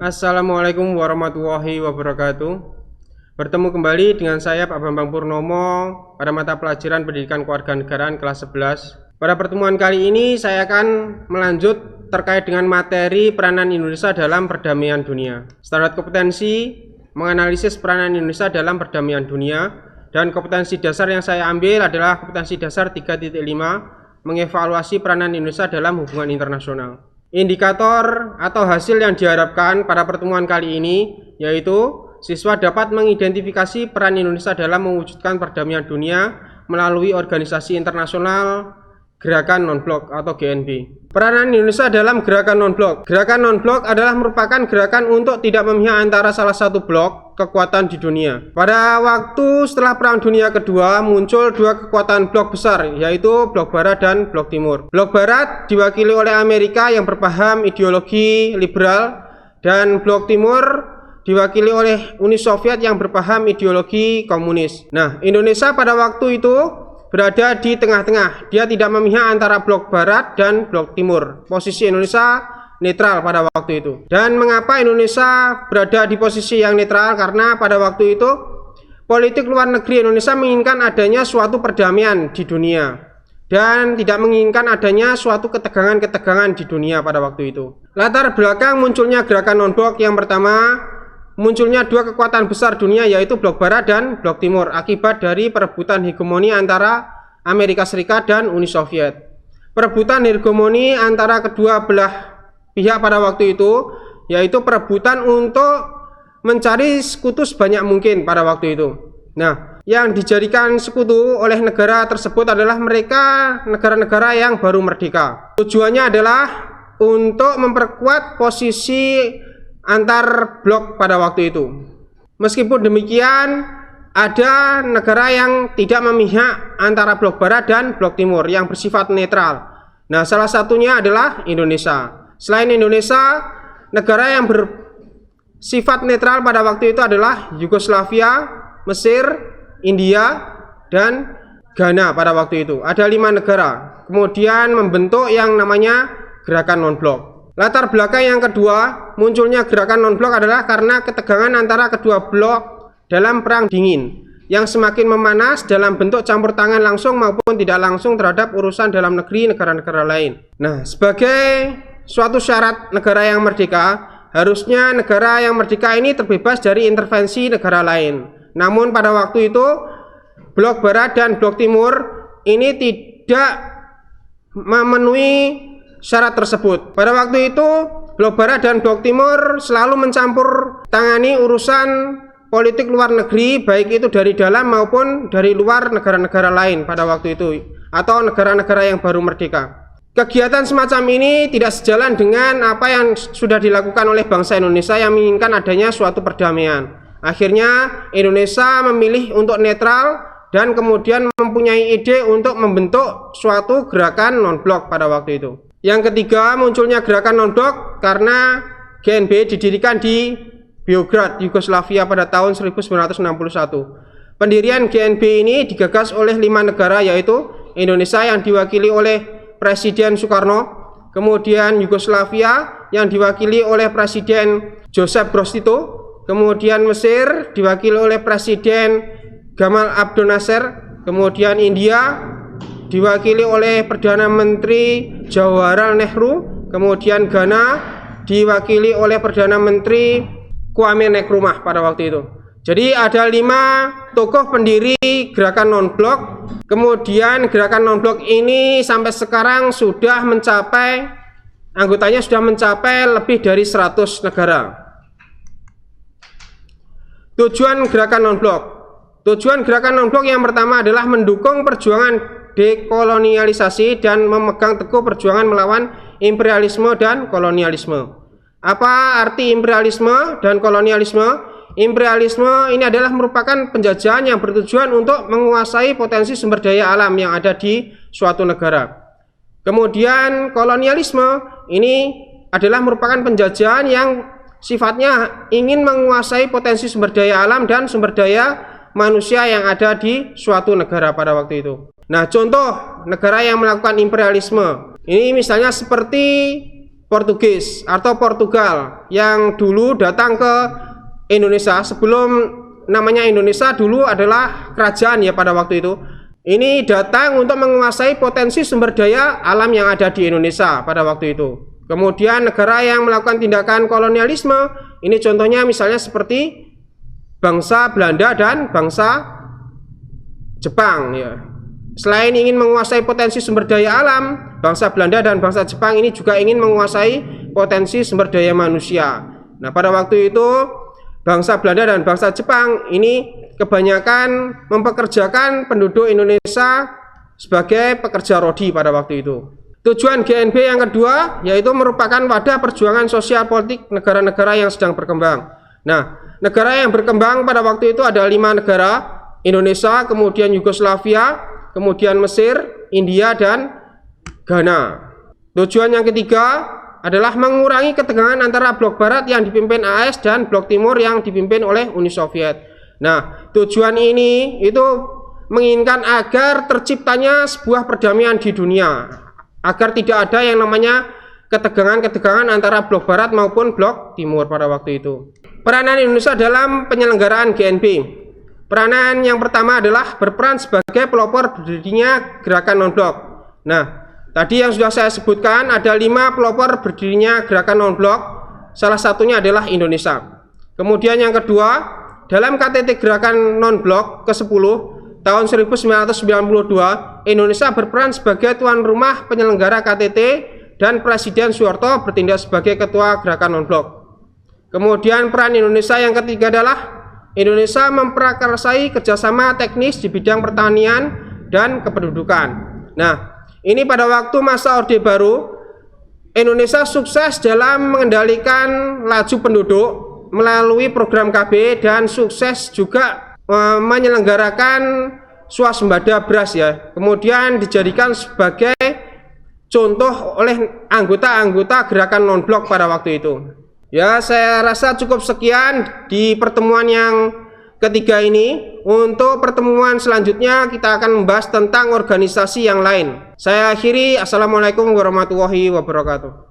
Assalamualaikum warahmatullahi wabarakatuh. Bertemu kembali dengan saya Pak Bambang Purnomo pada mata pelajaran Pendidikan Kewarganegaraan kelas 11. Pada pertemuan kali ini saya akan melanjut terkait dengan materi peranan Indonesia dalam perdamaian dunia. Standar kompetensi menganalisis peranan Indonesia dalam perdamaian dunia, dan kompetensi dasar yang saya ambil adalah kompetensi dasar 3.5, mengevaluasi peranan Indonesia dalam hubungan internasional. Indikator atau hasil yang diharapkan pada pertemuan kali ini yaitu siswa dapat mengidentifikasi peran Indonesia dalam mewujudkan perdamaian dunia melalui organisasi internasional Gerakan Non-Blok atau GNB. Peranan Indonesia dalam Gerakan Non-Blok. Gerakan Non-Blok adalah merupakan gerakan untuk tidak memihak antara salah satu blok kekuatan di dunia. Pada waktu setelah Perang Dunia Kedua muncul dua kekuatan blok besar, yaitu blok Barat dan blok Timur. Blok Barat diwakili oleh Amerika yang berpaham ideologi liberal, dan blok Timur diwakili oleh Uni Soviet yang berpaham ideologi komunis. Nah, Indonesia pada waktu itu berada di tengah-tengah. Dia tidak memihak antara blok Barat dan blok Timur. Posisi Indonesia netral pada waktu itu. Dan mengapa Indonesia berada di posisi yang netral? Karena pada waktu itu politik luar negeri Indonesia menginginkan adanya suatu perdamaian di dunia dan tidak menginginkan adanya suatu ketegangan-ketegangan di dunia pada waktu itu. Latar belakang munculnya gerakan non-blok yang pertama, munculnya dua kekuatan besar dunia yaitu blok Barat dan blok Timur akibat dari perebutan hegemoni antara Amerika Serikat dan Uni Soviet. Perebutan hegemoni antara kedua belah pihak pada waktu itu yaitu perebutan untuk mencari sekutu sebanyak mungkin pada waktu itu. Nah, yang dijadikan sekutu oleh negara tersebut adalah mereka negara-negara yang baru merdeka. Tujuannya adalah untuk memperkuat posisi antar blok pada waktu itu. Meskipun demikian, ada negara yang tidak memihak antara blok Barat dan blok Timur yang bersifat netral. Nah, salah satunya adalah Indonesia. Selain Indonesia, negara yang bersifat netral pada waktu itu adalah Yugoslavia, Mesir, India, dan Ghana pada waktu itu. Ada 5 negara. Kemudian membentuk yang namanya Gerakan Non-Blok. Latar belakang yang kedua, munculnya gerakan non-blok adalah karena ketegangan antara kedua blok dalam Perang Dingin yang semakin memanas dalam bentuk campur tangan langsung maupun tidak langsung terhadap urusan dalam negeri negara-negara lain. Nah, sebagai suatu syarat negara yang merdeka, harusnya negara yang merdeka ini terbebas dari intervensi negara lain. Namun pada waktu itu, blok Barat dan blok Timur ini tidak memenuhi syarat tersebut. Pada waktu itu, blok Barat dan blok Timur selalu mencampur tangani urusan politik luar negeri, baik itu dari dalam maupun dari luar negara-negara lain pada waktu itu, atau negara-negara yang baru merdeka. Kegiatan semacam ini tidak sejalan dengan apa yang sudah dilakukan oleh bangsa Indonesia yang menginginkan adanya suatu perdamaian. Akhirnya Indonesia memilih untuk netral dan kemudian mempunyai ide untuk membentuk suatu gerakan non-blok pada waktu itu. Yang ketiga, munculnya gerakan non-blok karena GNB didirikan di Beograd, Yugoslavia pada tahun 1961. Pendirian GNB ini digagas oleh 5 negara yaitu Indonesia yang diwakili oleh Presiden Soekarno, kemudian Yugoslavia yang diwakili oleh Presiden Joseph Broz Tito, kemudian Mesir diwakili oleh Presiden Gamal Abdel Nasser, kemudian India diwakili oleh Perdana Menteri Jawaharlal Nehru, kemudian Ghana diwakili oleh Perdana Menteri Kwame Nkrumah pada waktu itu. Jadi ada 5 tokoh pendiri gerakan non-blok. Kemudian gerakan non-blok ini sampai sekarang sudah mencapai, anggotanya sudah mencapai lebih dari 100 negara. Tujuan gerakan non-blok. Tujuan gerakan non-blok yang pertama adalah mendukung perjuangan dekolonialisasi dan memegang teguh perjuangan melawan imperialisme dan kolonialisme. Apa arti imperialisme dan kolonialisme? Imperialisme ini adalah merupakan penjajahan yang bertujuan untuk menguasai potensi sumber daya alam yang ada di suatu negara. Kemudian kolonialisme ini adalah merupakan penjajahan yang sifatnya ingin menguasai potensi sumber daya alam dan sumber daya manusia yang ada di suatu negara pada waktu itu. Nah, contoh negara yang melakukan imperialisme ini misalnya seperti Portugis atau Portugal yang dulu datang ke Indonesia. Sebelum namanya Indonesia, dulu adalah kerajaan ya pada waktu itu. Ini datang untuk menguasai potensi sumber daya alam yang ada di Indonesia pada waktu itu. Kemudian negara yang melakukan tindakan kolonialisme, ini contohnya misalnya seperti bangsa Belanda dan bangsa Jepang ya. Selain ingin menguasai potensi sumber daya alam, bangsa Belanda dan bangsa Jepang ini juga ingin menguasai potensi sumber daya manusia. Nah, pada waktu itu bangsa Belanda dan bangsa Jepang ini kebanyakan mempekerjakan penduduk Indonesia sebagai pekerja rodi pada waktu itu. Tujuan GNB yang kedua yaitu merupakan wadah perjuangan sosial politik negara-negara yang sedang berkembang. Nah, negara yang berkembang pada waktu itu ada 5 negara, Indonesia, kemudian Yugoslavia, kemudian Mesir, India, dan Ghana. Tujuan yang ketiga adalah mengurangi ketegangan antara blok barat yang dipimpin AS dan blok timur yang dipimpin oleh Uni Soviet. Nah, tujuan ini itu menginginkan agar terciptanya sebuah perdamaian di dunia, agar tidak ada yang namanya ketegangan-ketegangan antara blok barat maupun blok timur pada waktu itu. Peranan Indonesia dalam penyelenggaraan GNB. Peranan yang pertama adalah berperan sebagai pelopor berdirinya gerakan non-blok. Nah, tadi yang sudah saya sebutkan ada 5 pelopor berdirinya gerakan non-blok, salah satunya adalah Indonesia. Kemudian yang kedua, dalam KTT gerakan non-blok ke-10 tahun 1992, Indonesia berperan sebagai tuan rumah penyelenggara KTT dan Presiden Soeharto bertindak sebagai ketua gerakan non-blok. Kemudian peran Indonesia yang ketiga adalah Indonesia memprakarsai kerjasama teknis di bidang pertanian dan kependudukan. Nah, ini pada waktu masa Orde Baru, Indonesia sukses dalam mengendalikan laju penduduk melalui program KB dan sukses juga menyelenggarakan swasembada beras ya. Kemudian dijadikan sebagai contoh oleh anggota-anggota gerakan non-blok pada waktu itu. Ya, saya rasa cukup sekian di pertemuan yang ketiga ini. Untuk pertemuan selanjutnya kita akan membahas tentang organisasi yang lain. Saya akhiri, assalamualaikum warahmatullahi wabarakatuh.